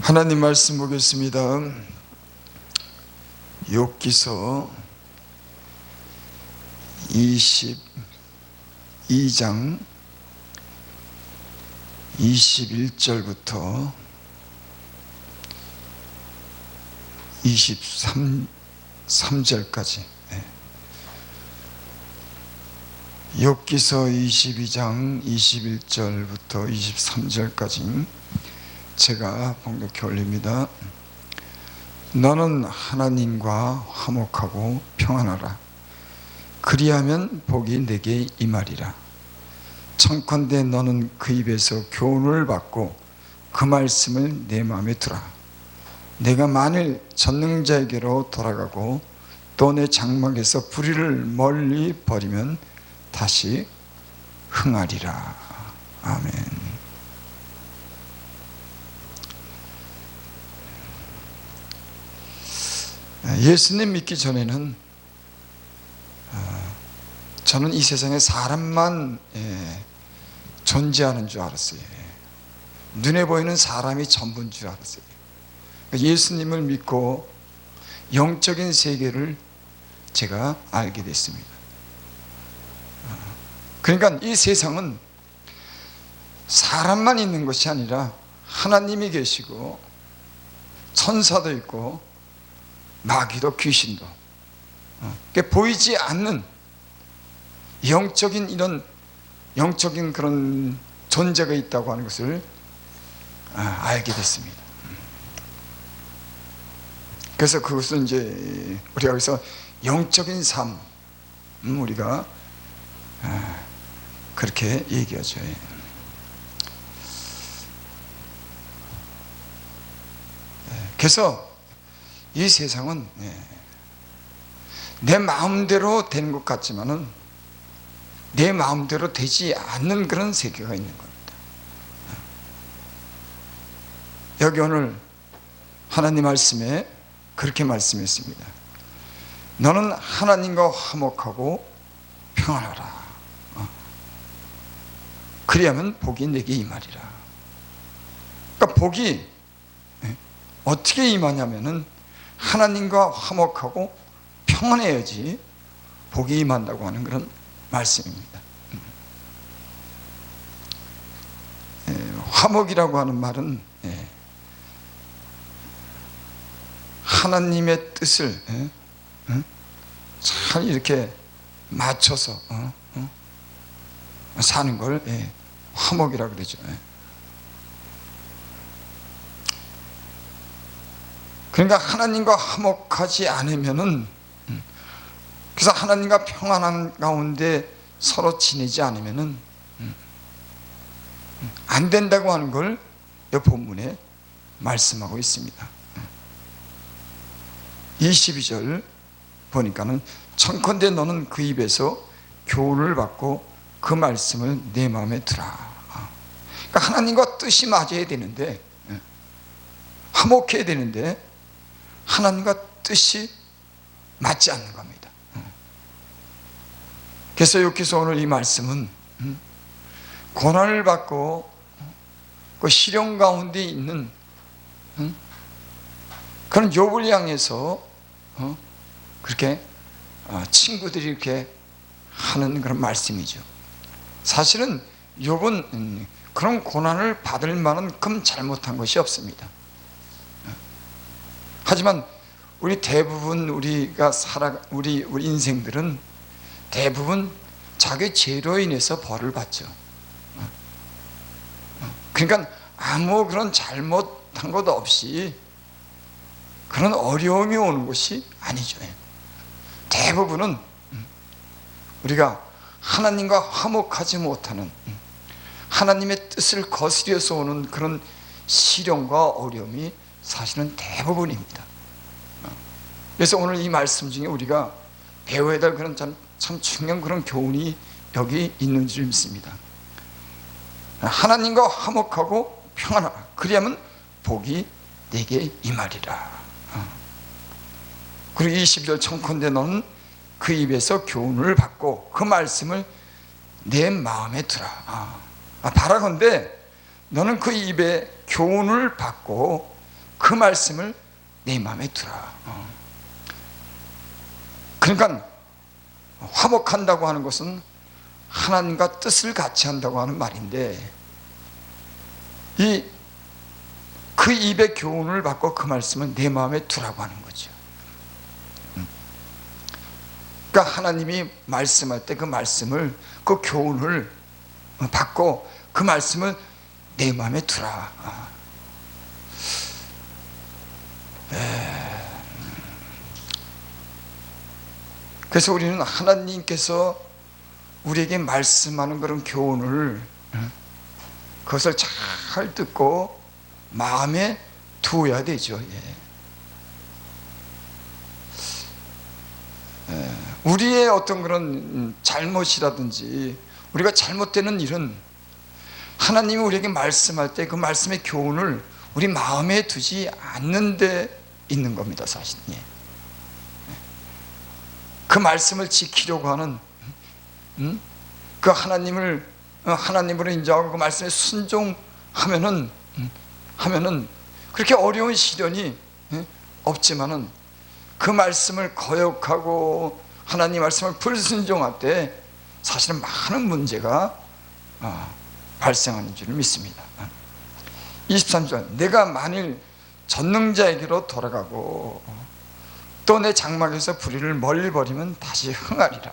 하나님 말씀 보겠습니다. 욥기서 22장 21절부터 23절까지. 욥기서 22장 21절부터 23절까지 제가 봉독해 올립니다. 너는 하나님과 화목하고 평안하라. 그리하면 복이 내게 임하리라. 청컨대 너는 그 입에서 교훈을 받고 그 말씀을 내 마음에 두라. 내가 만일 전능자에게로 돌아가고 또 내 장막에서 불의를 멀리 버리면 다시 흥하리라. 아멘. 예수님 믿기 전에는 저는 이 세상에 사람만 존재하는 줄 알았어요. 눈에 보이는 사람이 전부인 줄 알았어요. 예수님을 믿고 영적인 세계를 제가 알게 됐습니다. 그러니까 이 세상은 사람만 있는 것이 아니라 하나님이 계시고 천사도 있고 마귀도 귀신도 보이지 않는 이런 영적인 그런 존재가 있다고 하는 것을 알게 됐습니다. 그래서 그것은 이제 우리가 여기서 영적인 삶 우리가 그렇게 얘기하죠. 그래서 이 세상은 내 마음대로 되는 것 같지만은 내 마음대로 되지 않는 그런 세계가 있는 겁니다. 여기 오늘 하나님 말씀에 그렇게 말씀했습니다. 너는 하나님과 화목하고 평안하라. 그리하면 복이 내게 임하리라. 그러니까 복이 어떻게 임하냐면은 하나님과 화목하고 평안해야지 복이 임한다고 하는 그런 말씀입니다. 화목이라고 하는 말은 하나님의 뜻을 잘 이렇게 맞춰서 사는 걸 화목이라고 그러죠. 그러니까 하나님과 화목하지 않으면은, 그래서 하나님과 평안한 가운데 서로 지내지 않으면은 안 된다고 하는 걸 이 본문에 말씀하고 있습니다. 22절 보니까는 청컨대 너는 그 입에서 교훈을 받고 그 말씀을 내 마음에 두라. 그러니까 하나님과 뜻이 맞아야 되는데, 화목해야 되는데 하나님과 뜻이 맞지 않는 겁니다. 그래서 여기서 오늘 이 말씀은 고난을 받고 그 시련 가운데 있는 그런 욥을 향해서 그렇게 친구들이 이렇게 하는 그런 말씀이죠. 사실은 욥은 그런 고난을 받을 만큼 잘못한 것이 없습니다. 하지만 우리 대부분 우리 인생들은 대부분 자기 죄로 인해서 벌을 받죠. 그러니까 아무 그런 잘못한 것 없이 그런 어려움이 오는 것이 아니죠. 대부분은 우리가 하나님과 화목하지 못하는, 하나님의 뜻을 거스려서 오는 그런 시련과 어려움이 사실은 대부분입니다. 그래서 오늘 이 말씀 중에 우리가 배워야 될 그런 참 중요한 그런 교훈이 여기 있는 줄 믿습니다. 하나님과 화목하고 평안하라. 그리하면 복이 내게 임하리라. 그리고 20절 청컨대 너는 그 입에서 교훈을 받고 그 말씀을 내 마음에 두라. 바라건대 너는 그 입에 교훈을 받고 그 말씀을 내 마음에 두라. 그러니까 화목한다고 하는 것은 하나님과 뜻을 같이 한다고 하는 말인데, 그 입의 교훈을 받고 그 말씀을 내 마음에 두라고 하는 거죠. 그러니까 하나님이 말씀할 때 그 말씀을, 그 교훈을 받고 그 말씀을 내 마음에 두라. 그래서 우리는 하나님께서 우리에게 말씀하는 그런 교훈을, 그것을 잘 듣고 마음에 두어야 되죠. 우리의 어떤 그런 잘못이라든지 우리가 잘못되는 일은 하나님이 우리에게 말씀할 때 그 말씀의 교훈을 우리 마음에 두지 않는 데 있는 겁니다, 사실. 그 말씀을 지키려고 하는, 그 하나님으로 인정하고 그 말씀에 순종하면은 그렇게 어려운 시련이 없지만은, 그 말씀을 거역하고 하나님 말씀을 불순종할 때 사실은 많은 문제가 발생하는 줄 믿습니다. 23절, 내가 만일 전능자에게로 돌아가고 또 내 장막에서 불의를 멀리 버리면 다시 흥하리라.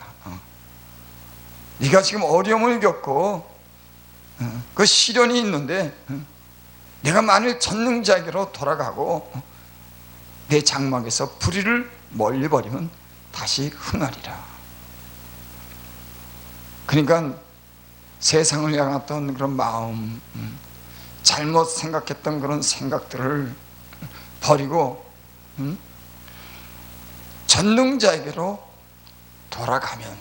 네가 지금 어려움을 겪고 그 시련이 있는데, 내가 만일 전능자에게로 돌아가고 내 장막에서 불의를 멀리 버리면 다시 흥하리라. 그러니까 세상을 향했던 그런 마음, 잘못 생각했던 그런 생각들을 버리고 전능자에게로 돌아가면,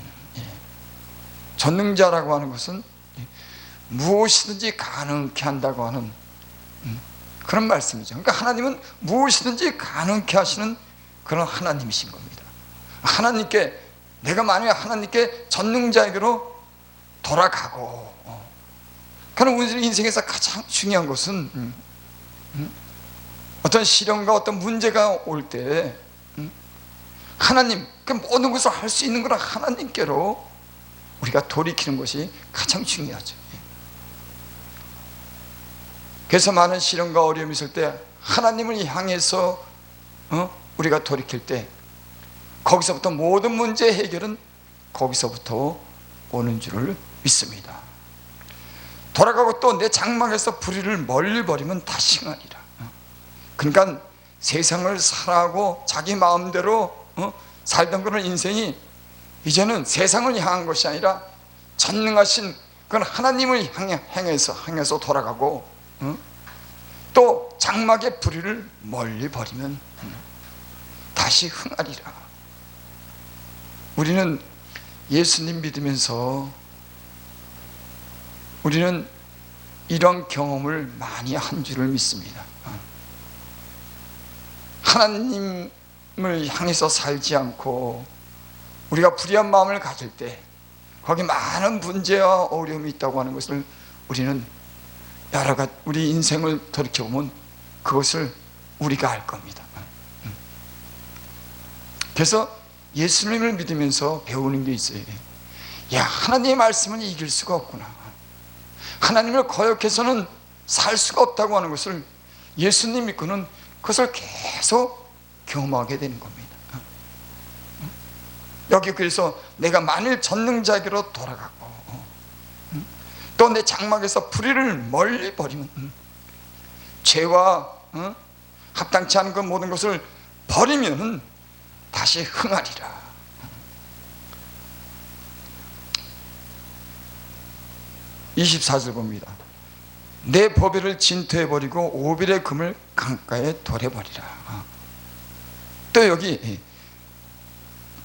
전능자라고 하는 것은 무엇이든지 가능케 한다고 하는 그런 말씀이죠. 그러니까 하나님은 무엇이든지 가능케 하시는 그런 하나님이신 겁니다. 하나님께, 내가 만약에 하나님께 전능자에게로 돌아가고, 그럼 우리 인생에서 가장 중요한 것은 어떤 시련과 어떤 문제가 올 때 하나님, 그 모든 것을 할 수 있는 거라 하나님께로 우리가 돌이키는 것이 가장 중요하죠. 그래서 많은 시련과 어려움이 있을 때 하나님을 향해서 우리가 돌이킬 때, 거기서부터 모든 문제 해결은 거기서부터 오는 줄을 믿습니다. 돌아가고 또 내 장막에서 불의를 멀리 버리면 다시 흥하리라. 그러니까 세상을 살아가고 자기 마음대로 살던 그런 인생이 이제는 세상을 향한 것이 아니라 전능하신 그런 하나님을 향해서 돌아가고, 또 장막의 불의를 멀리 버리면 다시 흥하리라. 우리는 예수님 믿으면서 우리는 이런 경험을 많이 한 줄을 믿습니다. 하나님을 향해서 살지 않고 우리가 불의한 마음을 가질 때 거기 많은 문제와 어려움이 있다고 하는 것을 우리는 여러 가지 우리 인생을 돌이켜보면 그것을 우리가 알 겁니다. 그래서 예수님을 믿으면서 배우는 게 있어요. 야, 하나님의 말씀은 이길 수가 없구나. 하나님을 거역해서는 살 수가 없다고 하는 것을 예수님 믿고는 그것을 계속 경험하게 되는 겁니다. 여기 그래서 내가 만일 전능자에게로 돌아가고 또 내 장막에서 불의를 멀리 버리면, 죄와 합당치 않은 그 모든 것을 버리면 다시 흥하리라. (24절) 봅니다. 내 보배를 진토해버리고 오빌의 금을 강가에 돌해버리라. 또 여기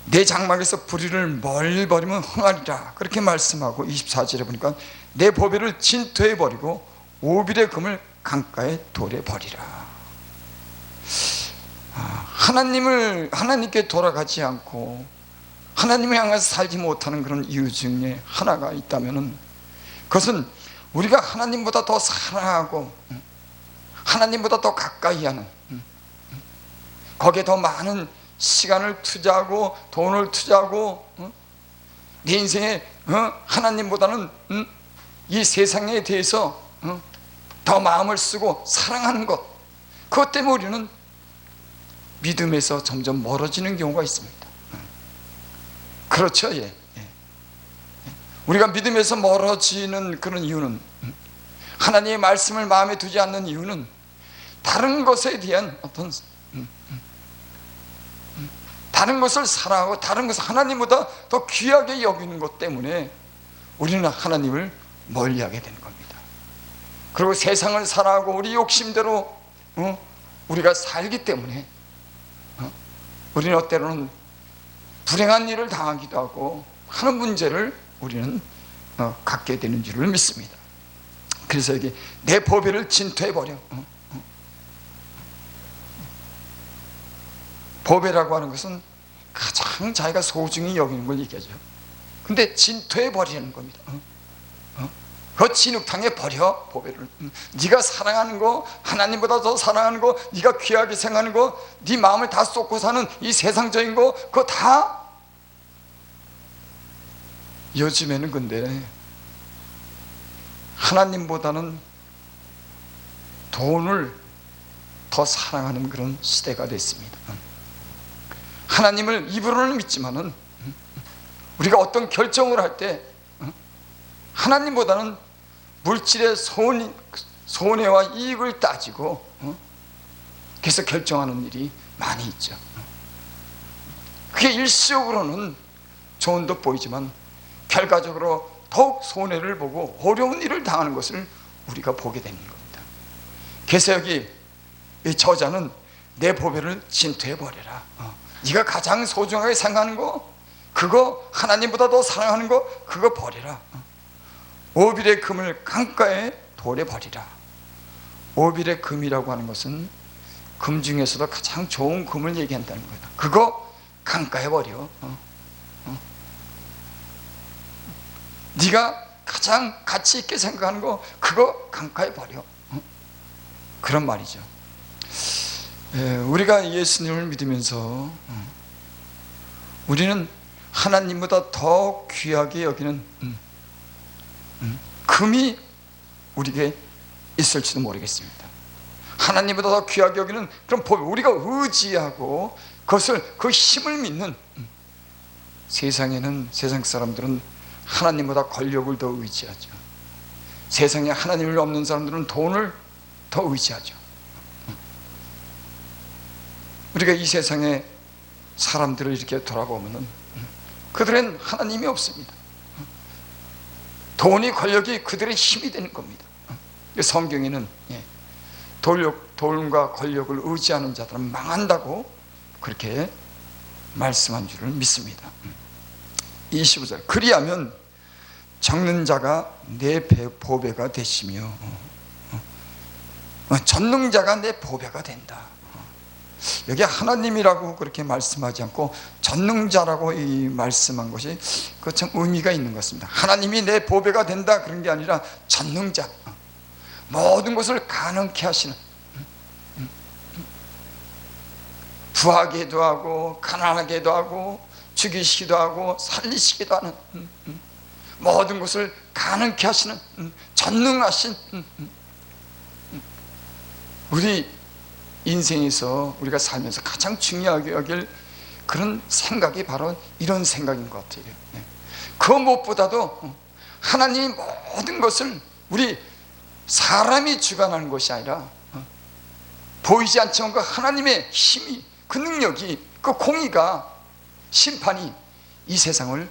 내 장막에서 불의를 멀리 버리면 흥하리라 그렇게 말씀하고, 24절에 보니까 내 보배를 진토해버리고 오빌의 금을 강가에 돌해버리라. 하나님께 돌아가지 않고 하나님을 향해서 살지 못하는 그런 이유 중에 하나가 있다면은, 그것은 우리가 하나님보다 더 사랑하고 하나님보다 더 가까이 하는 거기에 더 많은 시간을 투자하고 돈을 투자하고 내 인생에 하나님보다는 이 세상에 대해서 더 마음을 쓰고 사랑하는 것, 그것 때문에 우리는 믿음에서 점점 멀어지는 경우가 있습니다. 그렇죠. 예. 우리가 믿음에서 멀어지는 그런 이유는, 하나님의 말씀을 마음에 두지 않는 이유는 다른 것에 대한 어떤 다른 것을 사랑하고 다른 것을 하나님보다 더 귀하게 여기는 것 때문에 우리는 하나님을 멀리하게 되는 겁니다. 그리고 세상을 사랑하고 우리 욕심대로 우리가 살기 때문에 우리는 때로는 불행한 일을 당하기도 하고 하는 문제를 우리는 갖게 되는 줄을 믿습니다. 그래서 여기 내 보배를 진토해버려. 보배라고 하는 것은 가장 자기가 소중히 여기는 걸 얘기하죠. 근데 진토해버리는 겁니다. 그 진흙탕에 버려, 보배를. 네가 사랑하는 거, 하나님보다 더 사랑하는 거, 네가 귀하게 생각하는 거, 네 마음을 다 쏟고 사는 이 세상적인 거, 그거 다. 요즘에는 근데 하나님보다는 돈을 더 사랑하는 그런 시대가 됐습니다. 하나님을 입으로는 믿지만은 우리가 어떤 결정을 할 때 하나님보다는 물질의 손해와 이익을 따지고 그래서 결정하는 일이 많이 있죠. 그게 일시적으로는 좋은 듯 보이지만 결과적으로 더욱 손해를 보고 어려운 일을 당하는 것을 우리가 보게 되는 겁니다. 그래서 여기 이 저자는 내 보배를 진토해버려라. 네가 가장 소중하게 생각하는 거, 그거 하나님보다 더 사랑하는 거, 그거 버리라. 오빌의 금을 강가에 돌에 버리라. 오빌의 금이라고 하는 것은 금 중에서도 가장 좋은 금을 얘기한다는 거다. 그거 강가에 버려. 네가 가장 가치 있게 생각하는 거, 그거 강가에 버려. 그런 말이죠. 우리가 예수님을 믿으면서 우리는 하나님보다 더 귀하게 여기는 금이 우리에게 있을지도 모르겠습니다. 하나님보다 더 귀하게 여기는 그런 법, 우리가 의지하고 그것을, 그 힘을 믿는, 세상에는, 세상 사람들은 하나님보다 권력을 더 의지하죠. 세상에 하나님을 없는 사람들은 돈을 더 의지하죠. 우리가 이 세상의 사람들을 이렇게 돌아보면은 그들은 하나님이 없습니다. 돈이, 권력이 그들의 힘이 되는 겁니다. 성경에는 돈과 권력을 의지하는 자들은 망한다고 그렇게 말씀한 줄을 믿습니다. 25절, 그리하면 적는 자가 내 보배가 되시며 전능자가 내 보배가 된다. 여기 하나님이라고 그렇게 말씀하지 않고 전능자라고 이 말씀한 것이 그 참 의미가 있는 것 같습니다. 하나님이 내 보배가 된다 그런 게 아니라 전능자, 모든 것을 가능케 하시는, 부하게도 하고 가난하게도 하고 죽이시기도 하고 살리시기도 하는, 모든 것을 가능케 하시는 전능하신, 우리 인생에서 우리가 살면서 가장 중요하게 여길 그런 생각이 바로 이런 생각인 것 같아요. 그 무엇보다도 하나님이 모든 것을, 우리 사람이 주관하는 것이 아니라 보이지 않지만 그 하나님의 힘이, 그 능력이, 그 공의가, 심판이 이 세상을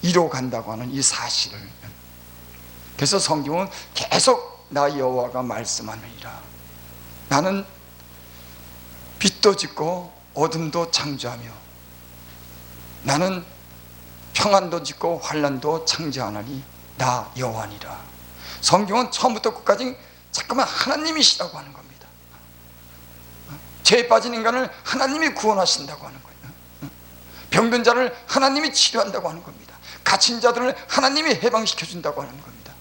이뤄간다고 하는 이 사실을, 그래서 성경은 계속 나 여호와가 말씀하느니라, 나는 빛도 짓고 어둠도 창조하며 나는 평안도 짓고 환난도 창조하나니 나 여호와니라. 성경은 처음부터 끝까지 자꾸만 하나님이시라고 하는 겁니다. 죄에 빠진 인간을 하나님이 구원하신다고 하는 거예요. 병든 자를 하나님이 치료한다고 하는 겁니다. 갇힌 자들을 하나님이 해방시켜준다고 하는 겁니다.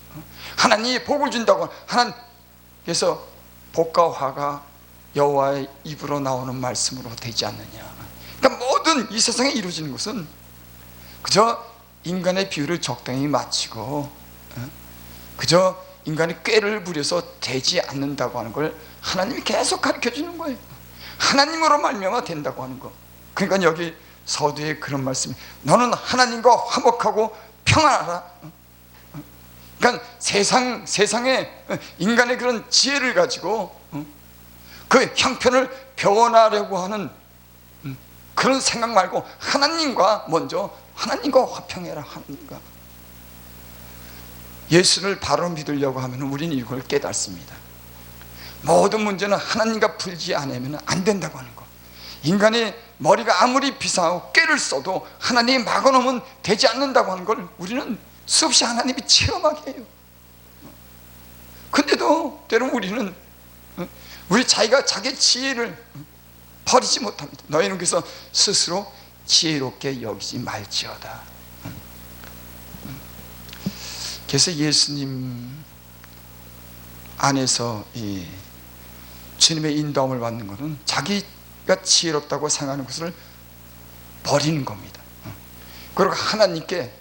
하나님이 복을 준다고 하는, 그래서 복과 화가 여호와의 입으로 나오는 말씀으로 되지 않느냐. 그러니까 모든 이 세상에 이루어지는 것은 그저 인간의 비율을 적당히 맞추고 그저 인간이 꾀를 부려서 되지 않는다고 하는 걸 하나님이 계속 가르쳐 주는 거예요. 하나님으로 말미암아 된다고 하는 거. 그러니까 여기 서두에 그런 말씀이, 너는 하나님과 화목하고 평안하라. 그러니까 세상에 인간의 그런 지혜를 가지고 그 형편을 배워나려고 하는 그런 생각 말고 하나님과 먼저, 하나님과 화평해라. 하나님과 예수를 바로 믿으려고 하면 우리는 이걸 깨닫습니다. 모든 문제는 하나님과 풀지 않으면 안 된다고 하는 거. 인간의 머리가 아무리 비상하고 꾀를 써도 하나님이 막아놓으면 되지 않는다고 하는 걸 우리는 수없이 하나님이 체험하게 해요. 근데도 때로는 우리는 우리 자기가 자기 지혜를 버리지 못합니다. 너희는 그래서 스스로 지혜롭게 여기지 말지어다. 그래서 예수님 안에서 이 주님의 인도함을 받는 것은 자기가 지혜롭다고 생각하는 것을 버리는 겁니다. 그리고 하나님께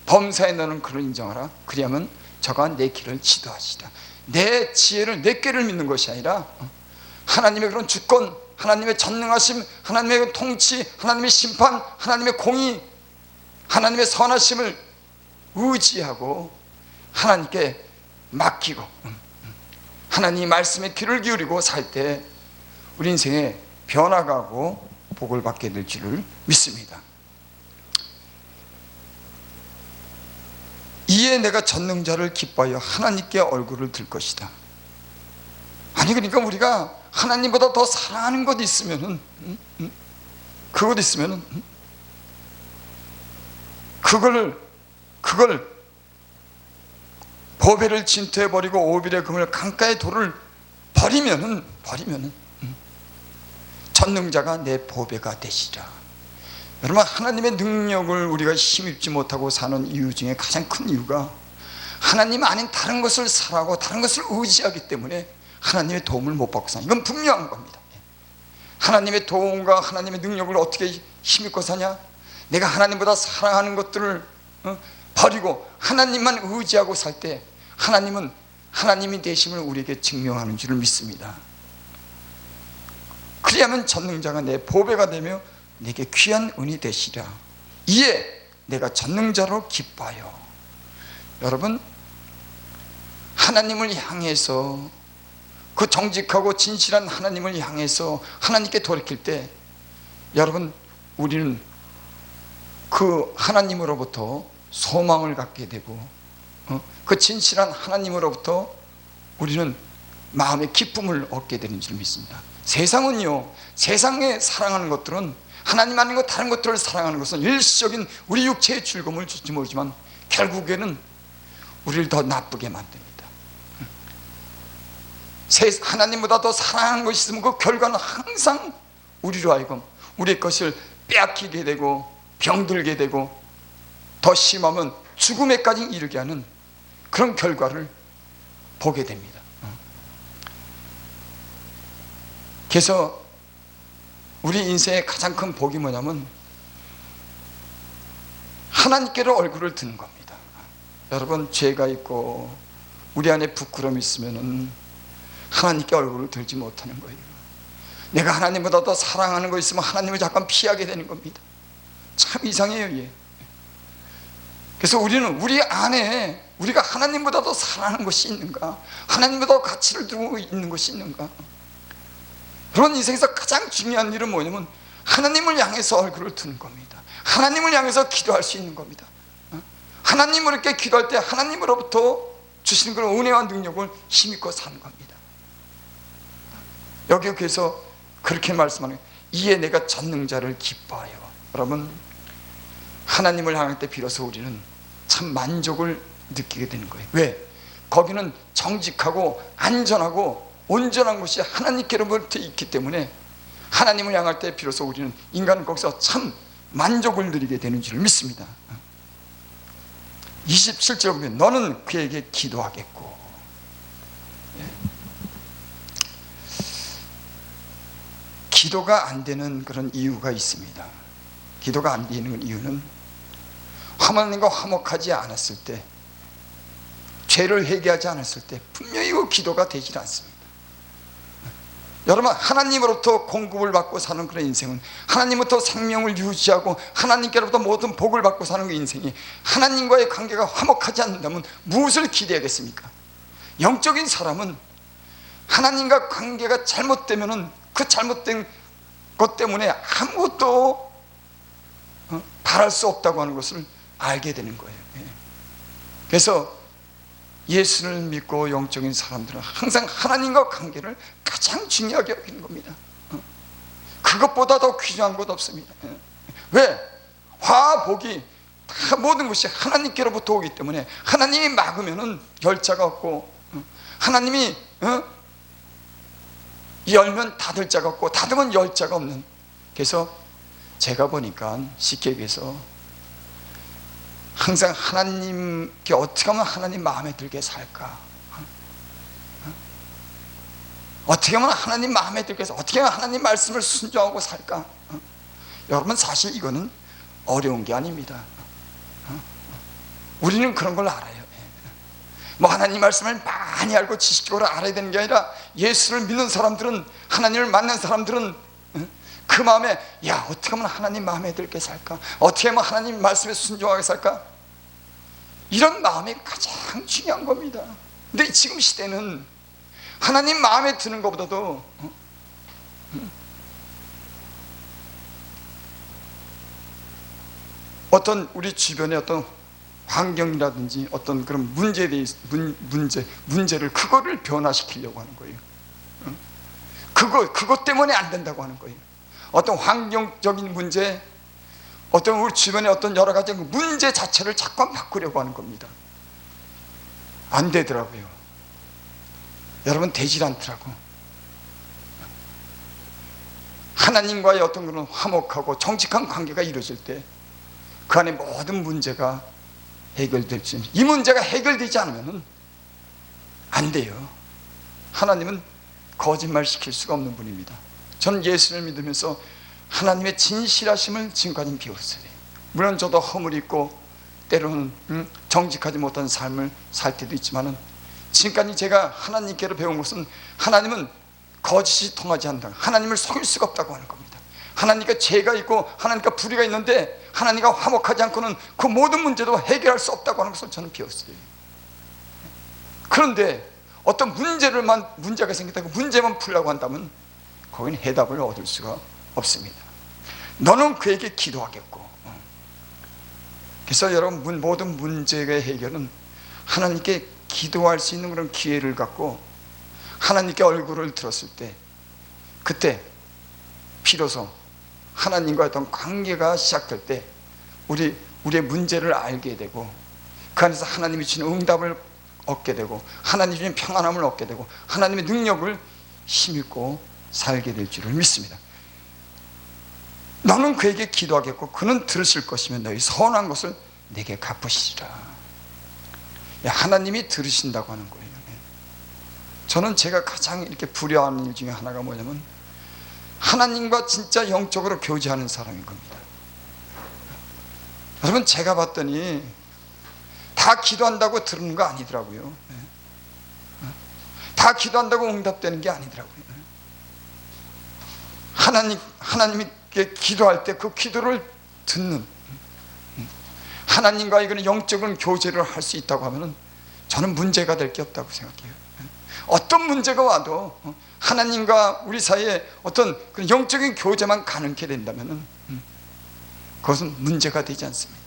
범사에 너는 그를 인정하라. 그리하면 저가 내 길을 지도하시라. 내 지혜를, 내 꾀를 믿는 것이 아니라 하나님의 그런 주권, 하나님의 전능하심, 하나님의 통치, 하나님의 심판, 하나님의 공의, 하나님의 선하심을 의지하고 하나님께 맡기고 하나님 말씀에 귀를 기울이고 살 때 우리 인생에 변화가 하고 복을 받게 될 줄을 믿습니다. 이에 내가 전능자를 기뻐하여 하나님께 얼굴을 들 것이다. 아니 그러니까 우리가 하나님보다 더 사랑하는 것 있으면은 그것 있으면은 그걸 보배를 진토해 버리고 오빌의 금을 강가의 돌을 버리면은 전능자가 내 보배가 되시라. 여러분, 하나님의 능력을 우리가 힘입지 못하고 사는 이유 중에 가장 큰 이유가 하나님 아닌 다른 것을 사랑하고 다른 것을 의지하기 때문에 하나님의 도움을 못 받고 사는, 이건 분명한 겁니다. 하나님의 도움과 하나님의 능력을 어떻게 힘입고 사냐? 내가 하나님보다 사랑하는 것들을 버리고 하나님만 의지하고 살 때 하나님은 하나님이 되심을 우리에게 증명하는 줄을 믿습니다. 그리하면 전능자가 내 보배가 되며 내게 귀한 은이 되시라. 이에 내가 전능자로 기뻐하여. 여러분, 하나님을 향해서, 그 정직하고 진실한 하나님을 향해서 하나님께 돌이킬 때 여러분, 우리는 그 하나님으로부터 소망을 갖게 되고 그 진실한 하나님으로부터 우리는 마음의 기쁨을 얻게 되는 줄 믿습니다. 세상은요, 세상에 사랑하는 것들은, 하나님 아닌 것 다른 것들을 사랑하는 것은 일시적인 우리 육체의 즐거움을 줄지 모르지만 결국에는 우리를 더 나쁘게 만듭니다. 하나님보다 더 사랑하는 것이 있으면 그 결과는 항상 우리로 하여금 우리의 것을 빼앗기게 되고 병들게 되고 더 심하면 죽음에까지 이르게 하는 그런 결과를 보게 됩니다. 그래서 우리 인생의 가장 큰 복이 뭐냐면 하나님께로 얼굴을 드는 겁니다. 여러분, 죄가 있고 우리 안에 부끄러움이 있으면 하나님께 얼굴을 들지 못하는 거예요. 내가 하나님보다 더 사랑하는 거 있으면 하나님을 잠깐 피하게 되는 겁니다. 참 이상해요. 예. 그래서 우리는 우리 안에 우리가 하나님보다 더 사랑하는 것이 있는가, 하나님보다 더 가치를 두고 있는 것이 있는가. 그런 인생에서 가장 중요한 일은 뭐냐면 하나님을 향해서 얼굴을 두는 겁니다. 하나님을 향해서 기도할 수 있는 겁니다. 하나님을 이렇게 기도할 때 하나님으로부터 주시는 그런 은혜와 능력을 힘입고 사는 겁니다. 여기 그래서 그렇게 말씀하는 거예요. 이에 내가 전능자를 기뻐하여. 여러분, 하나님을 향할 때 비로소 우리는 참 만족을 느끼게 되는 거예요. 왜? 거기는 정직하고 안전하고 온전한 것이 하나님께로부터 있기 때문에 하나님을 향할 때 비로소 우리는, 인간은 거기서 참 만족을 누리게 되는 줄 믿습니다. 27절 보면 너는 그에게 기도하겠고. 기도가 안 되는 그런 이유가 있습니다. 기도가 안 되는 이유는 하나님과 화목하지 않았을 때, 죄를 회개하지 않았을 때 분명히 그 기도가 되질 않습니다. 여러분, 하나님으로부터 공급을 받고 사는 그런 인생은, 하나님부터 생명을 유지하고 하나님께로부터 모든 복을 받고 사는 그 인생이, 하나님과의 관계가 화목하지 않는다면 무엇을 기대하겠습니까? 영적인 사람은 하나님과 관계가 잘못되면은 그 잘못된 것 때문에 아무것도 바랄 수 없다고 하는 것을 알게 되는 거예요. 그래서 예수를 믿고 영적인 사람들은 항상 하나님과 관계를 가장 중요하게 여기는 겁니다. 그것보다 더 귀중한 것 없습니다. 왜? 화와 복이 다 모든 것이 하나님께로부터 오기 때문에, 하나님이 막으면은 열자가 없고, 하나님이 열면 닫을 자가 없고, 닫으면 열 자가 없는. 그래서 제가 보니까 쉽게 얘기해서 항상 하나님께 어떻게 하면 하나님 마음에 들게 살까? 어떻게 하면 하나님 마음에 들게 해서 어떻게 하면 하나님 말씀을 순종하고 살까? 여러분, 사실 이거는 어려운 게 아닙니다. 우리는 그런 걸 알아요. 뭐 하나님 말씀을 많이 알고 지식적으로 알아야 되는 게 아니라, 예수를 믿는 사람들은, 하나님을 만난 사람들은 그 마음에, 야, 어떻게 하면 하나님 마음에 들게 살까? 어떻게 하면 하나님 말씀에 순종하게 살까? 이런 마음이 가장 중요한 겁니다. 근데 지금 시대는 하나님 마음에 드는 것보다도 어떤 우리 주변의 어떤 환경이라든지 어떤 그런 문제를 그거를 변화시키려고 하는 거예요. 그것 때문에 안 된다고 하는 거예요. 어떤 환경적인 문제, 어떤 우리 주변의 어떤 여러 가지 문제 자체를 자꾸 바꾸려고 하는 겁니다. 안 되더라고요. 여러분, 되질 않더라고. 하나님과의 어떤 그런 화목하고 정직한 관계가 이루어질 때 그 안에 모든 문제가 해결될지, 이 문제가 해결되지 않으면 안 돼요. 하나님은 거짓말 시킬 수가 없는 분입니다. 저는 예수를 믿으면서 하나님의 진실하심을 지금까지 배웠어요. 물론 저도 허물이 있고 때로는 정직하지 못한 삶을 살 때도 있지만은, 지금까지 제가 하나님께로 배운 것은, 하나님은 거짓이 통하지 않는다, 하나님을 속일 수가 없다고 하는 겁니다. 하나님과 죄가 있고 하나님과 불의가 있는데 하나님과 화목하지 않고는 그 모든 문제도 해결할 수 없다고 하는 것을 저는 배웠어요. 그런데 어떤 문제가 생겼다고 문제만 풀려고 한다면 거기는 해답을 얻을 수가 없습니다. 너는 그에게 기도하겠고. 그래서 여러분, 모든 문제의 해결은 하나님께 기도할 수 있는 그런 기회를 갖고 하나님께 얼굴을 들었을 때, 그때 비로소 하나님과의 어떤 관계가 시작될 때 우리의 문제를 알게 되고, 그 안에서 하나님이 주는 응답을 얻게 되고, 하나님이 주는 평안함을 얻게 되고, 하나님의 능력을 힘입고 살게 될 줄을 믿습니다. 너는 그에게 기도하겠고 그는 들으실 것이며 너희 서운한 것을 내게 갚으시리라. 하나님이 들으신다고 하는 거예요. 저는 제가 가장 이렇게 부려하는 일 중에 하나가 뭐냐면, 하나님과 진짜 영적으로 교제하는 사람인 겁니다. 여러분, 제가 봤더니 다 기도한다고 들은 거 아니더라고요. 다 기도한다고 응답되는 게 아니더라고요. 하나님께 기도할 때 그 기도를 듣는, 하나님과의 그런 영적인 교제를 할 수 있다고 하면 저는 문제가 될 게 없다고 생각해요. 어떤 문제가 와도 하나님과 우리 사이에 어떤 그런 영적인 교제만 가능하게 된다면 그것은 문제가 되지 않습니다.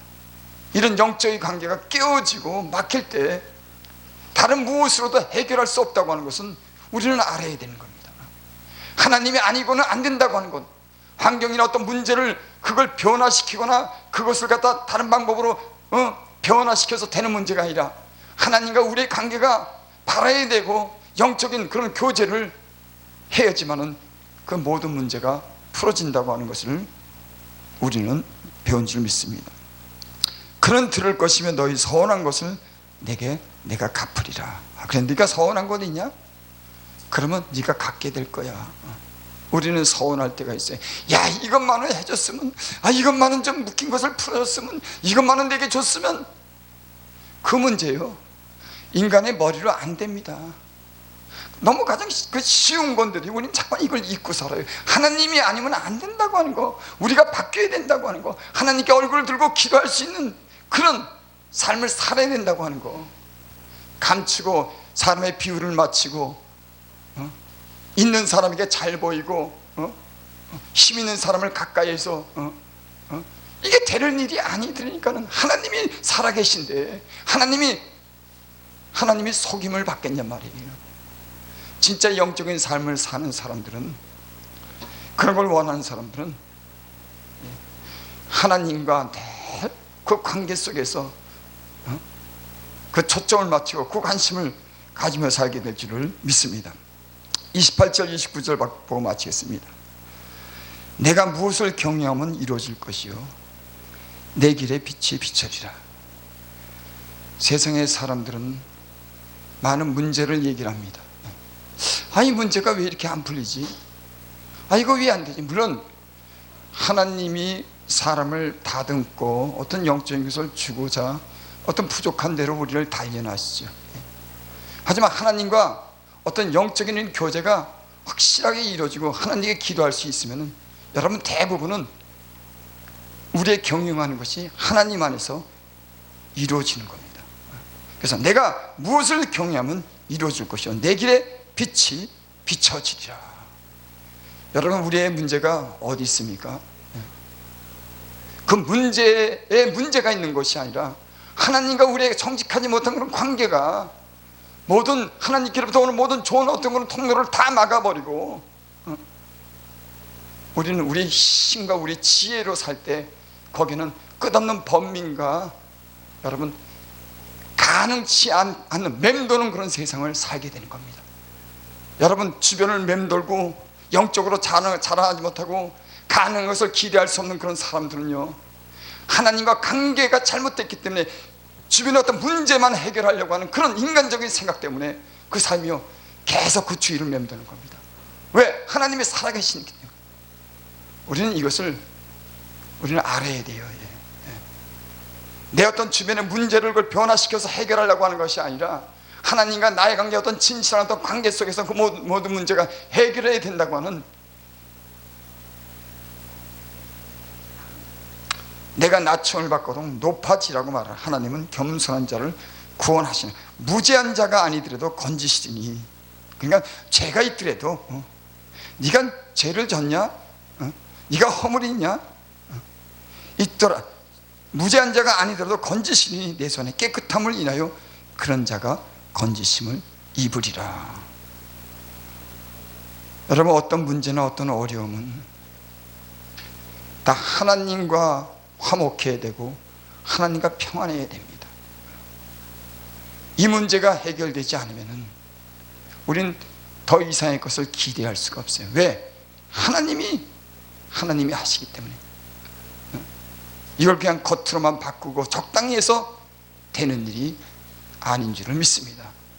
이런 영적인 관계가 깨어지고 막힐 때 다른 무엇으로도 해결할 수 없다고 하는 것은 우리는 알아야 되는 겁니다. 하나님이 아니고는 안 된다고 하는 것, 환경이나 어떤 문제를 그걸 변화시키거나 그것을 갖다 다른 방법으로 변화시켜서 되는 문제가 아니라, 하나님과 우리의 관계가 바라야 되고 영적인 그런 교제를 해야지만은 그 모든 문제가 풀어진다고 하는 것을 우리는 배운 줄 믿습니다. 그는 들을 것이며 너희 서운한 것을 내가 갚으리라. 그래, 네가 서운한 것 있냐? 그러면 네가 갖게 될 거야. 우리는 서운할 때가 있어요. 야, 이것만은 해줬으면, 이것만은 좀 묶인 것을 풀어줬으면, 이것만은 내게 줬으면. 그 문제요, 인간의 머리로 안 됩니다. 너무 가장 쉬운 건들이 우리는 자꾸 이걸 잊고 살아요. 하나님이 아니면 안 된다고 하는 거, 우리가 바뀌어야 된다고 하는 거, 하나님께 얼굴을 들고 기도할 수 있는 그런 삶을 살아야 된다고 하는 거, 감추고 사람의 비율을 맞추고 있는 사람에게 잘 보이고 힘 있는 사람을 가까이에서 이게 되는 일이 아니더니까는 하나님이 살아계신데 하나님이 속임을 받겠냔 말이에요. 진짜 영적인 삶을 사는 사람들은, 그런 걸 원하는 사람들은 하나님과 늘 그 관계 속에서 그 초점을 맞추고 그 관심을 가지며 살게 될 줄을 믿습니다. 28절 29절 보고 마치겠습니다. 내가 무엇을 경외하면 이루어질 것이요 내 길에 빛이 비춰리라. 세상의 사람들은 많은 문제를 얘기를 합니다. 이 문제가 왜 이렇게 안 풀리지? 이거 왜 안 되지? 물론 하나님이 사람을 다듬고 어떤 영적인 것을 주고자 어떤 부족한 대로 우리를 단련하시죠. 하지만 하나님과 어떤 영적인 교제가 확실하게 이루어지고 하나님께 기도할 수 있으면 여러분 대부분은 우리의 경영하는 것이 하나님 안에서 이루어지는 겁니다. 그래서 내가 무엇을 경외하면 이루어질 것이요 내 길에 빛이 비춰지리라. 여러분, 우리의 문제가 어디 있습니까? 그 문제에 문제가 있는 것이 아니라 하나님과 우리에게 정직하지 못한 그런 관계가 모든 하나님께로부터 오는 모든 좋은 어떤 그런 통로를 다 막아버리고 우리는 우리 힘과 우리 지혜로 살 때 거기는 끝없는 번민과 여러분 가능치 않는 맴도는 그런 세상을 살게 되는 겁니다. 여러분, 주변을 맴돌고 영적으로 자라하지 못하고 가능한 것을 기대할 수 없는 그런 사람들은요, 하나님과 관계가 잘못됐기 때문에 주변의 어떤 문제만 해결하려고 하는 그런 인간적인 생각 때문에 그 삶이요 계속 그 주위를 맴도는 겁니다. 왜? 하나님이 살아계시니까요. 우리는 이것을 알아야 돼요. 내 어떤 주변의 문제를 그걸 변화시켜서 해결하려고 하는 것이 아니라 하나님과 나의 관계, 어떤 진실한 어떤 관계 속에서 그 모든 문제가 해결해야 된다고 하는, 내가 낮춤을 받고도 높아지라고 말하는 하나님은 겸손한 자를 구원하시는, 무죄한 자가 아니더라도 건지시리니. 그러니까 죄가 있더라도 네가 죄를 졌냐? 네가 허물이 있냐? 있더라. 무죄한 자가 아니더라도 건지시니 내 손에 깨끗함을 인하여 그런 자가 건지심을 입으리라. 여러분, 어떤 문제나 어떤 어려움은 다 하나님과 화목해야 되고 하나님과 평안해야 됩니다. 이 문제가 해결되지 않으면 우리는 더 이상의 것을 기대할 수가 없어요. 왜? 하나님이 하시기 때문에. 이걸 그냥 겉으로만 바꾸고 적당히 해서 되는 일이 아닌 줄을 믿습니다.